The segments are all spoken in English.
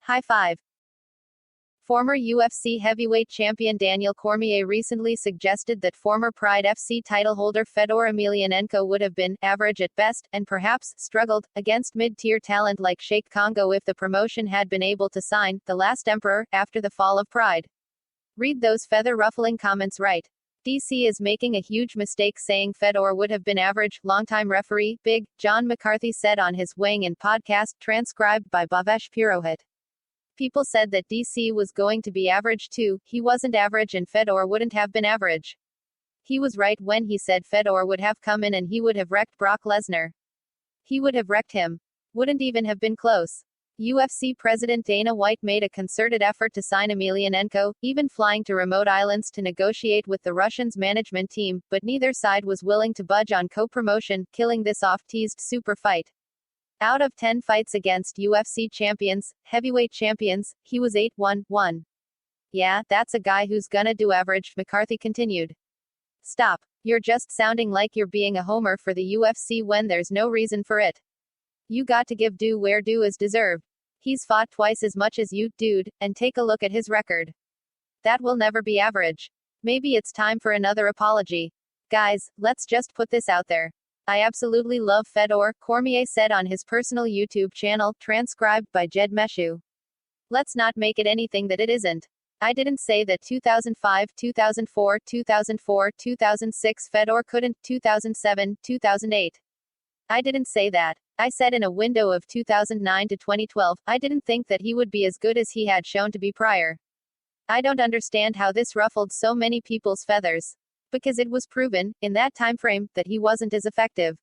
High five. Former UFC heavyweight champion Daniel Cormier recently suggested that former Pride FC title holder Fedor Emelianenko would have been average at best, and perhaps struggled against mid-tier talent like Sheikh Congo if the promotion had been able to sign the last emperor after the fall of Pride. Read those feather-ruffling comments right. DC is making a huge mistake saying Fedor would have been average, longtime referee, Big John McCarthy said on his weighing-in podcast, transcribed by Bhavesh Purohit. People said that DC was going to be average too. He wasn't average and Fedor wouldn't have been average. He was right when he said Fedor would have come in and he would have wrecked Brock Lesnar. He would have wrecked him. Wouldn't even have been close. UFC President Dana White made a concerted effort to sign Emelianenko, even flying to remote islands to negotiate with the Russians' management team, but neither side was willing to budge on co-promotion, killing this oft-teased super fight. Out of 10 fights against UFC champions, heavyweight champions, he was 8-1-1. Yeah, that's a guy who's gonna do average, McCarthy continued. Stop. You're just sounding like you're being a homer for the UFC when there's no reason for it. You got to give due where due is deserved. He's fought twice as much as you, dude, and take a look at his record. That will never be average. Maybe it's time for another apology. Guys, let's just put this out there. I absolutely love Fedor, Cormier said on his personal YouTube channel, transcribed by Jed Meshew. Let's not make it anything that it isn't. I didn't say that 2005, 2004, 2004, 2006 Fedor couldn't, 2007, 2008. I didn't say that. I said in a window of 2009 to 2012, I didn't think that he would be as good as he had shown to be prior. I don't understand how this ruffled so many people's feathers. Because it was proven, in that time frame, that he wasn't as effective.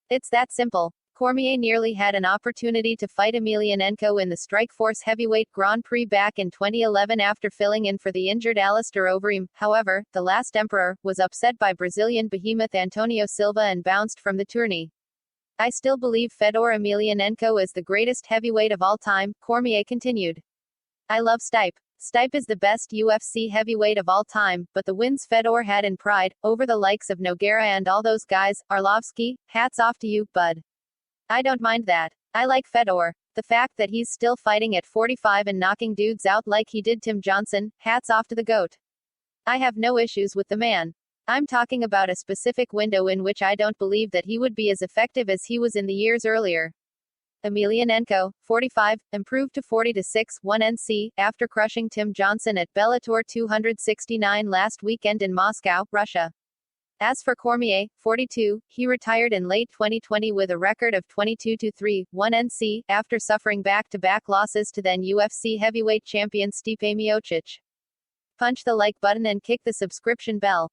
It's that simple. Cormier nearly had an opportunity to fight Emelianenko in the Strikeforce Heavyweight Grand Prix back in 2011 after filling in for the injured Alistair Overeem. However, the last emperor was upset by Brazilian behemoth Antonio Silva and bounced from the tourney. I still believe Fedor Emelianenko is the greatest heavyweight of all time, Cormier continued. I love Stipe. Stipe is the best UFC heavyweight of all time, but the wins Fedor had in Pride, over the likes of Nogueira and all those guys, Arlovsky, hats off to you, bud. I don't mind that. I like Fedor. The fact that he's still fighting at 45 and knocking dudes out like he did Tim Johnson, hats off to the GOAT. I have no issues with the man. I'm talking about a specific window in which I don't believe that he would be as effective as he was in the years earlier. Emelianenko, 45, improved to 40-6-1 NC, after crushing Tim Johnson at Bellator 269 last weekend in Moscow, Russia. As for Cormier, 42, he retired in late 2020 with a record of 22-3-1 NC, after suffering back-to-back losses to then UFC heavyweight champion Stipe Miocic. Punch the like button and kick the subscription bell.